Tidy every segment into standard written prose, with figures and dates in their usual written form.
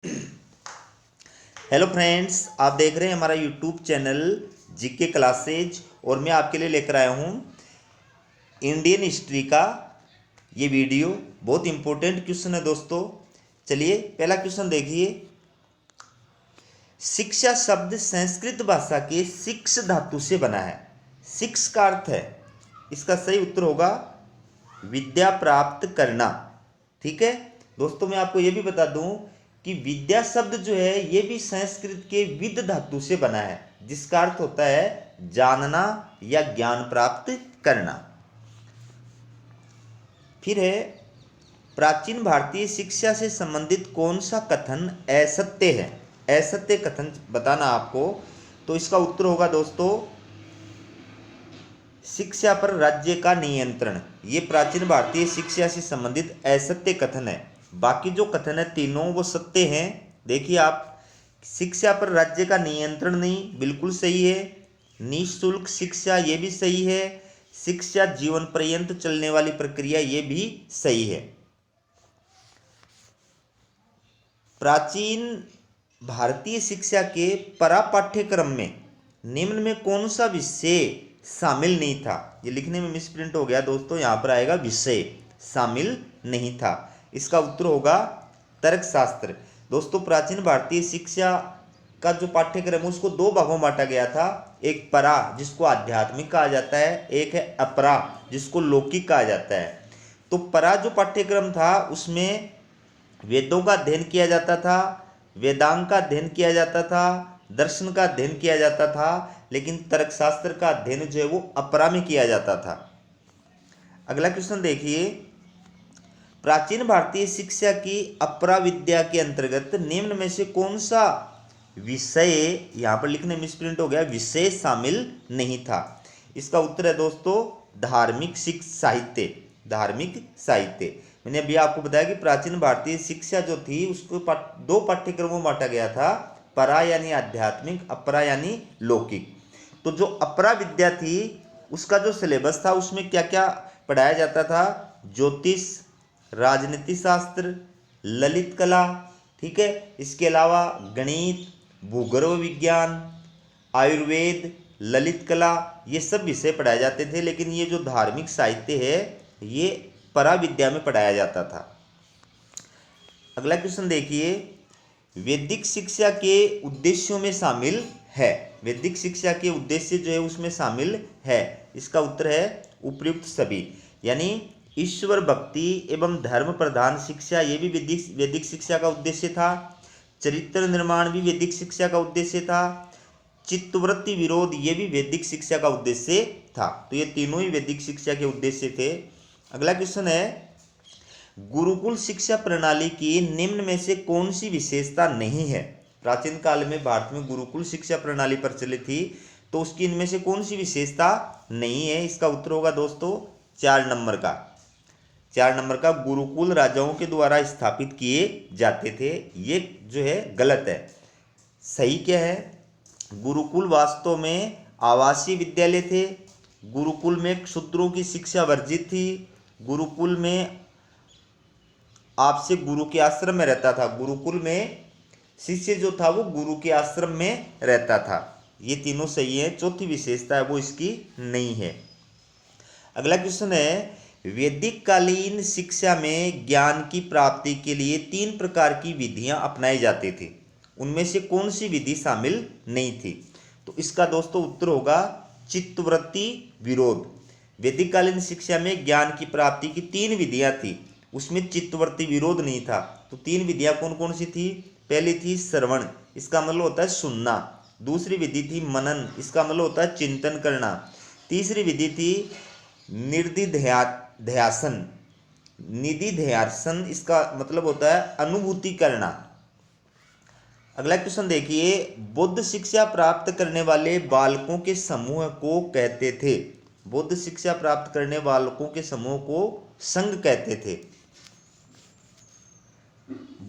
Hello friends, आप देख रहे हैं हमारा यूट्यूब चैनल जीके क्लासेज और मैं आपके लिए लेकर आया हूँ इंडियन हिस्ट्री का ये वीडियो। बहुत इंपॉर्टेंट क्वेश्चन है दोस्तों। चलिए पहला क्वेश्चन देखिए। शिक्षा शब्द संस्कृत भाषा के शिक्ष धातु से बना है। शिक्ष का अर्थ है, इसका सही उत्तर होगा विद्या प्राप्त करना। ठीक है दोस्तों, मैं आपको ये भी बता दूं कि विद्या शब्द जो है ये भी संस्कृत के विद धातु से बना है, जिसका अर्थ होता है जानना या ज्ञान प्राप्त करना। फिर है, प्राचीन भारतीय शिक्षा से संबंधित कौन सा कथन असत्य है? असत्य कथन बताना आपको। तो इसका उत्तर होगा दोस्तों शिक्षा पर राज्य का नियंत्रण। ये प्राचीन भारतीय शिक्षा से संबंधित असत्य कथन है। बाकी जो कथन है तीनों वो सत्य हैं। देखिए आप, शिक्षा पर राज्य का नियंत्रण नहीं, बिल्कुल सही है। निःशुल्क शिक्षा ये भी सही है। शिक्षा जीवन पर्यंत चलने वाली प्रक्रिया ये भी सही है। प्राचीन भारतीय शिक्षा के परा पाठ्यक्रम में निम्न में कौन सा विषय शामिल नहीं था? ये लिखने में मिसप्रिंट हो गया दोस्तों, यहाँ पर आएगा विषय शामिल नहीं था। इसका उत्तर होगा तर्कशास्त्र। दोस्तों प्राचीन भारतीय शिक्षा का जो पाठ्यक्रम है उसको दो भागों में बांटा गया था। एक परा जिसको आध्यात्मिक कहा जाता है, एक है अपरा जिसको लौकिक कहा जाता है। तो परा जो पाठ्यक्रम था उसमें वेदों का अध्ययन किया जाता था, वेदांग का अध्ययन किया जाता था, दर्शन का अध्ययन किया जाता था, लेकिन तर्कशास्त्र का अध्ययन जो है वो अपरा में किया जाता था। अगला क्वेश्चन देखिए। प्राचीन भारतीय शिक्षा की अपरा विद्या के अंतर्गत निम्न में से कौन सा विषय, यहां पर लिखने मिसप्रिंट हो गया, विषय शामिल नहीं था? इसका उत्तर है दोस्तों धार्मिक साहित्य। धार्मिक साहित्य। मैंने अभी आपको बताया कि प्राचीन भारतीय शिक्षा जो थी उसको दो पाठ्यक्रमों में बांटा गया था, परा यानी आध्यात्मिक, अपरा यानी लौकिक। तो जो अपरा विद्या थी उसका जो सिलेबस था उसमें क्या क्या पढ़ाया जाता था? ज्योतिष, राजनीति शास्त्र, ललित कला, ठीक है, इसके अलावा गणित, भूगर्भ विज्ञान, आयुर्वेद, ललित कला, ये सब विषय पढ़ाए जाते थे। लेकिन ये जो धार्मिक साहित्य है ये परा विद्या में पढ़ाया जाता था। अगला क्वेश्चन देखिए। वैदिक शिक्षा के उद्देश्यों में शामिल है। वैदिक शिक्षा के उद्देश्य जो है उसमें शामिल है। इसका उत्तर है उपयुक्त सभी। यानी ईश्वर भक्ति एवं धर्म प्रधान शिक्षा ये भी वैदिक शिक्षा का उद्देश्य था। चरित्र निर्माण भी वैदिक शिक्षा का उद्देश्य था। चित्तवृत्ति विरोध ये भी वैदिक शिक्षा का उद्देश्य था। तो ये तीनों ही वैदिक शिक्षा के उद्देश्य थे। अगला क्वेश्चन है, गुरुकुल शिक्षा प्रणाली की निम्न में से कौन सी विशेषता नहीं है? प्राचीन काल में भारत में गुरुकुल शिक्षा प्रणाली प्रचलित थी, तो उसकी इनमें से कौन सी विशेषता नहीं है? इसका उत्तर होगा दोस्तों 4 नंबर का। 4 नंबर का, गुरुकुल राजाओं के द्वारा स्थापित किए जाते थे। ये जो है गलत है। सही क्या है? गुरुकुल वास्तव में आवासीय विद्यालय थे। गुरुकुल में शूद्रों की शिक्षा वर्जित थी। गुरुकुल में आपसे गुरु के आश्रम में रहता था। गुरुकुल में शिष्य जो था वो गुरु के आश्रम में रहता था। ये तीनों सही है। चौथी विशेषता है वो इसकी नहीं है। अगला क्वेश्चन है, वैदिक कालीन शिक्षा में ज्ञान की प्राप्ति के लिए 3 प्रकार की विधियां अपनाई जाती थी। उनमें से कौन सी विधि शामिल नहीं थी? तो इसका दोस्तों उत्तर होगा चित्तवृत्ति विरोध। वैदिक कालीन शिक्षा में ज्ञान की प्राप्ति की 3 विधियां थी, उसमें चित्तवृत्ति विरोध नहीं था। तो 3 विधियां कौन कौन सी थी? पहली थी श्रवण, इसका मतलब होता है सुनना। दूसरी विधि थी मनन, इसका मतलब होता है चिंतन करना। तीसरी विधि थी निर्दिध्यासन। निधिध्यासन इसका मतलब होता है अनुभूति करना। अगला क्वेश्चन देखिए, बुद्ध शिक्षा प्राप्त करने वाले बालकों के समूह को कहते थे। बुद्ध शिक्षा प्राप्त करने बालकों के समूह को संघ कहते थे।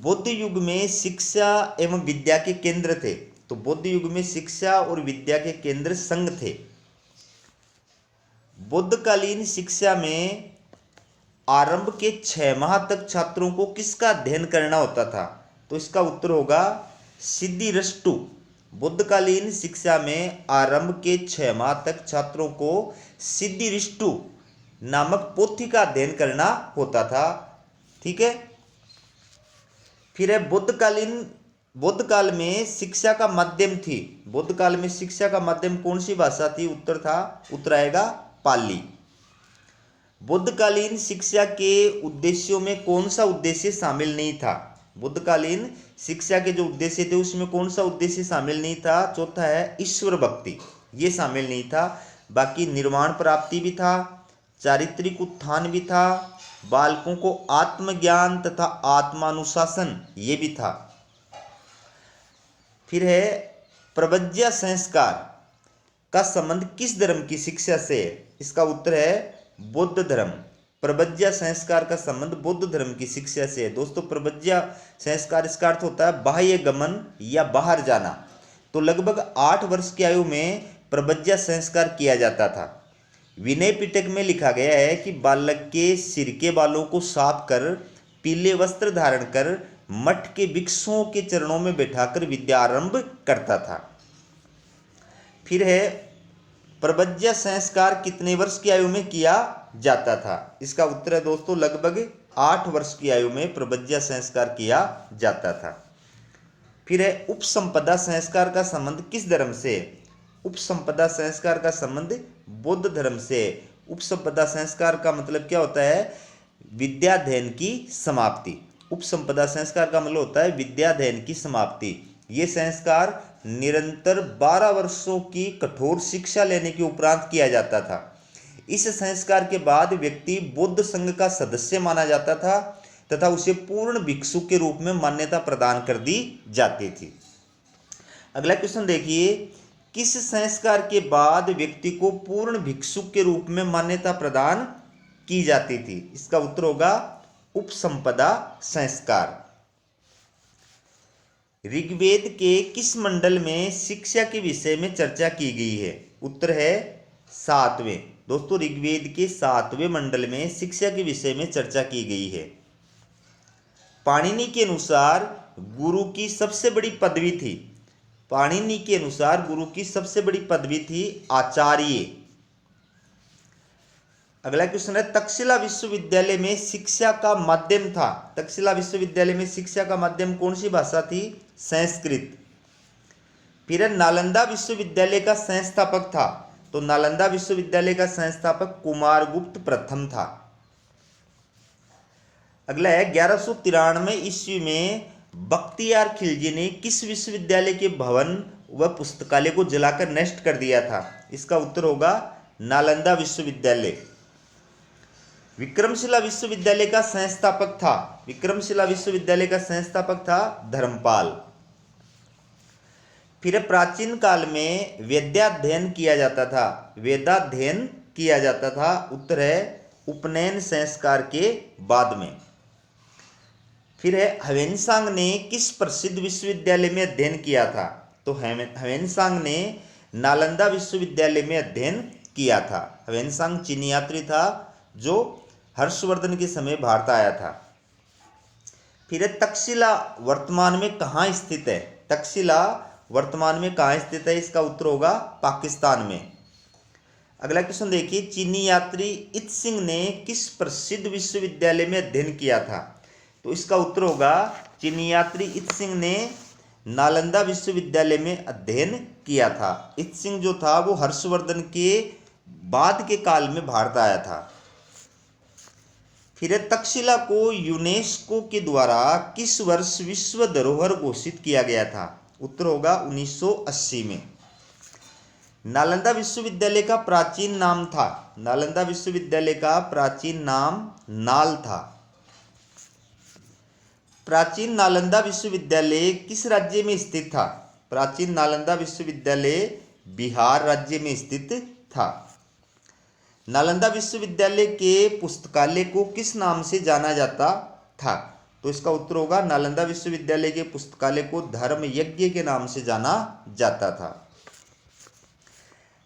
बुद्ध युग में शिक्षा एवं विद्या के केंद्र थे। तो बुद्ध युग में शिक्षा और विद्या के केंद्र संघ थे। बुद्धकालीन शिक्षा में आरंभ के 6 माह तक छात्रों को किसका अध्ययन करना होता था? तो इसका उत्तर होगा सिद्धिरष्टु। बुद्धकालीन शिक्षा में आरंभ के 6 माह तक छात्रों को सिद्धिरष्टु नामक पोथी का अध्ययन करना होता था। ठीक है। फिर है बुद्ध काल में शिक्षा का माध्यम थी। बुद्ध काल में शिक्षा का माध्यम कौन सी भाषा थी? उत्तर आएगा पाली। बुद्धकालीन शिक्षा के उद्देश्यों में कौन सा उद्देश्य शामिल नहीं था? बुद्धकालीन शिक्षा के जो उद्देश्य थे उसमें कौन सा उद्देश्य शामिल नहीं था? चौथा है ईश्वर भक्ति, ये शामिल नहीं था। बाकी निर्वाण प्राप्ति भी था, चारित्रिक उत्थान भी था, बालकों को आत्मज्ञान तथा आत्मानुशासन ये भी था। फिर है प्रव्रज्या संस्कार का संबंध किस धर्म की शिक्षा से है? इसका उत्तर है बौद्ध धर्म। प्रव्रज्या संस्कार का संबंध बौद्ध धर्म की शिक्षा से है। दोस्तों प्रव्रज्या संस्कार इसका अर्थ होता है बाह्य गमन या बाहर जाना। तो लगभग 8 वर्ष की आयु में प्रव्रज्या संस्कार किया जाता था। विनय पिटक में लिखा गया है कि बालक के सिर के बालों को साफ कर पीले वस्त्र धारण कर मठ के भिक्षुओं के चरणों में बैठाकर विद्या आरंभ करता था। फिर है प्रव्रज्या संस्कार कितने वर्ष की आयु में किया जाता था? इसका उत्तर है दोस्तों लगभग 8 वर्ष की आयु में प्रव्रज्या संस्कार किया जाता था। फिर है उपसंपदा संस्कार का संबंध किस धर्म से? उपसंपदा संस्कार का संबंध बौद्ध धर्म से। उपसंपदा संस्कार का मतलब क्या होता है? विद्याध्ययन की समाप्ति। उपसंपदा संस्कार का मतलब होता है विद्याध्ययन की समाप्ति। ये संस्कार निरंतर 12 वर्षों की कठोर शिक्षा लेने के उपरांत किया जाता था। इस संस्कार के बाद व्यक्ति बौद्ध संघ का सदस्य माना जाता था तथा उसे पूर्ण भिक्षु के रूप में मान्यता प्रदान कर दी जाती थी। अगला क्वेश्चन देखिए, किस संस्कार के बाद व्यक्ति को पूर्ण भिक्षु के रूप में मान्यता प्रदान की जाती थी? इसका उत्तर होगा उपसंपदा संस्कार। ऋग्वेद के किस मंडल में शिक्षा के विषय में चर्चा की गई है? उत्तर है 7वें। दोस्तों ऋग्वेद के 7वें मंडल में शिक्षा के विषय में चर्चा की गई है। पाणिनि के अनुसार गुरु की सबसे बड़ी पदवी थी। पाणिनि के अनुसार गुरु की सबसे बड़ी पदवी थी आचार्य। अगला क्वेश्चन है, तक्षशिला विश्वविद्यालय में शिक्षा का माध्यम था। तक्षशिला विश्वविद्यालय में शिक्षा का माध्यम कौन सी भाषा थी? संस्कृत। फिर नालंदा विश्वविद्यालय का संस्थापक था। तो नालंदा विश्वविद्यालय का संस्थापक कुमारगुप्त प्रथम था। अगला है 1193 ईस्वी में बख्तियार खिलजी ने किस विश्वविद्यालय के भवन व पुस्तकालय को जलाकर नष्ट कर दिया था? इसका उत्तर होगा नालंदा विश्वविद्यालय। विक्रमशिला विश्वविद्यालय का संस्थापक था। विक्रमशिला विश्वविद्यालय का संस्थापक था धर्मपाल। फिर प्राचीन काल में वेदाध्ययन किया जाता था। वेदाध्ययन किया जाता था। उत्तर है उपनयन संस्कार के बाद में। फिर है ह्वेनसांग ने किस प्रसिद्ध विश्वविद्यालय में अध्ययन किया था? तो ह्वेनसांग ने नालंदा विश्वविद्यालय में अध्ययन किया था। ह्वेनसांग चीनी यात्री था जो हर्षवर्धन के समय भारत आया था। फिर है तक्षशिला वर्तमान में कहाँ स्थित है? तक्षशिला वर्तमान में कहाँ स्थित है? इसका उत्तर होगा पाकिस्तान में। अगला क्वेश्चन देखिए, चीनी यात्री इत्सिंग ने किस प्रसिद्ध विश्वविद्यालय में अध्ययन किया था? तो इसका उत्तर होगा चीनी यात्री इत्सिंग ने नालंदा विश्वविद्यालय में अध्ययन किया था। इत्सिंग जो था वो हर्षवर्धन के बाद के काल में भारत आया था। फिर तक्षशिला को यूनेस्को के द्वारा किस वर्ष विश्व धरोहर घोषित किया गया था? उत्तर होगा 1980 में। नालंदा विश्वविद्यालय का प्राचीन नाम था। नालंदा विश्वविद्यालय का प्राचीन नाम नाल था। प्राचीन नालंदा विश्वविद्यालय किस राज्य में स्थित था? प्राचीन नालंदा विश्वविद्यालय बिहार राज्य में स्थित था। नालंदा विश्वविद्यालय के पुस्तकालय को किस नाम से जाना जाता था? तो इसका उत्तर होगा नालंदा विश्वविद्यालय के पुस्तकालय को धर्म यज्ञ के नाम से जाना जाता था।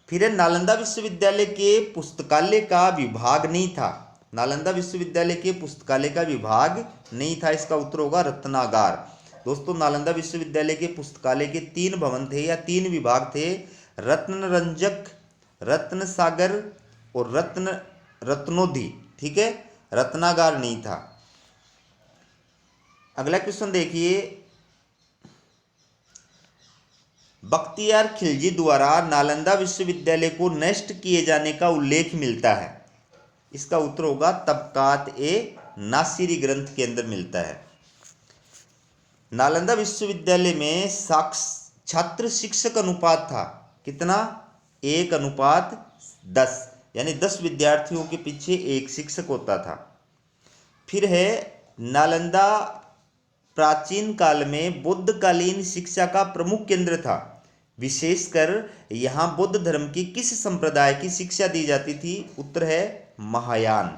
फिर नालंदा विश्वविद्यालय के पुस्तकालय का विभाग नहीं था। नालंदा विश्वविद्यालय के पुस्तकालय का विभाग नहीं था। इसका उत्तर होगा रत्नागार। दोस्तों नालंदा विश्वविद्यालय के पुस्तकालय के 3 भवन थे या 3 विभाग थे, रत्न रंजक, रत्न सागर और रत्नोधि। ठीक है, रत्नागार नहीं था। अगला क्वेश्चन देखिए, बख्तियार खिलजी द्वारा नालंदा विश्वविद्यालय को नष्ट किए जाने का उल्लेख मिलता है। इसका उत्तर होगा तबकात ए नासिरी ग्रंथ के अंदर मिलता है। नालंदा विश्वविद्यालय में छात्र शिक्षक अनुपात था कितना? 1:10, यानी 10 विद्यार्थियों के पीछे 1 शिक्षक होता था। फिर है नालंदा प्राचीन काल में बुद्धकालीन शिक्षा का प्रमुख केंद्र था। विशेषकर यहाँ बुद्ध धर्म की किस संप्रदाय की शिक्षा दी जाती थी? उत्तर है महायान।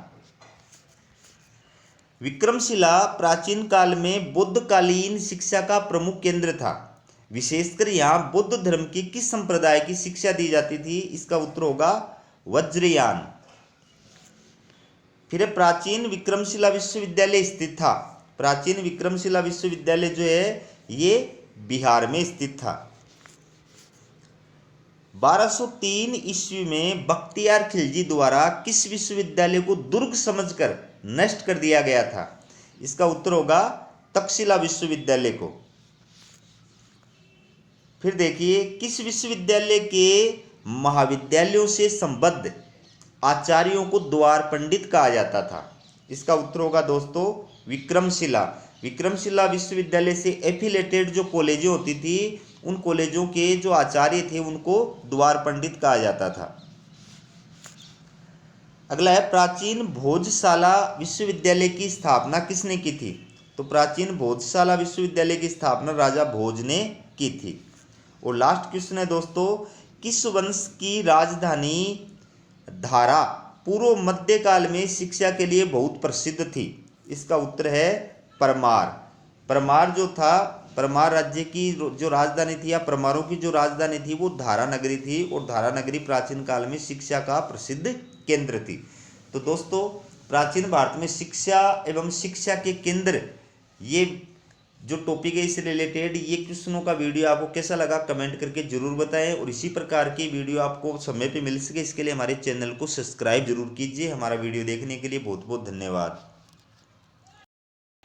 विक्रमशिला प्राचीन काल में बुद्धकालीन शिक्षा का प्रमुख केंद्र था। विशेषकर यहाँ बुद्ध धर्म की किस संप्रदाय की शिक्षा दी जाती थी? इसका उत्तर होगा वज्रयान। फिर प्राचीन विक्रमशिला विश्वविद्यालय स्थित था। प्राचीन विक्रमशिला विश्वविद्यालय जो है ये बिहार में स्थित था। 1203 ईस्वी में बख्तियार खिलजी द्वारा किस विश्वविद्यालय को दुर्ग समझकर नष्ट कर दिया गया था? इसका उत्तर होगा तक्षशिला विश्वविद्यालय को। फिर देखिए, किस विश्वविद्यालय के महाविद्यालयों से संबद्ध आचार्यों को द्वार पंडित कहा जाता था? इसका उत्तर होगा दोस्तों विक्रमशिला। विक्रमशिला विश्वविद्यालय से एफिलेटेड जो कॉलेजें होती थी, उन कॉलेजों के जो आचार्य थे उनको द्वार पंडित कहा जाता था। अगला है, प्राचीन भोजशाला विश्वविद्यालय की स्थापना किसने की थी? तो प्राचीन भोजशाला विश्वविद्यालय की स्थापना राजा भोज ने की थी। और लास्ट क्वेश्चन है दोस्तों, किस वंश की राजधानी धारा पूर्व मध्यकाल में शिक्षा के लिए बहुत प्रसिद्ध थी? इसका उत्तर है परमार। परमार जो था, परमार राज्य की जो राजधानी थी या परमारों की जो राजधानी थी वो धारा नगरी थी, और धारा नगरी प्राचीन काल में शिक्षा का प्रसिद्ध केंद्र थी। तो दोस्तों प्राचीन भारत में शिक्षा एवं शिक्षा के केंद्र, ये जो टॉपिक है इससे रिलेटेड ये क्वेश्चनों का वीडियो आपको कैसा लगा कमेंट करके जरूर बताएं। और इसी प्रकार की वीडियो आपको समय पे मिल सके इसके लिए हमारे चैनल को सब्सक्राइब जरूर कीजिए। हमारा वीडियो देखने के लिए बहुत बहुत धन्यवाद।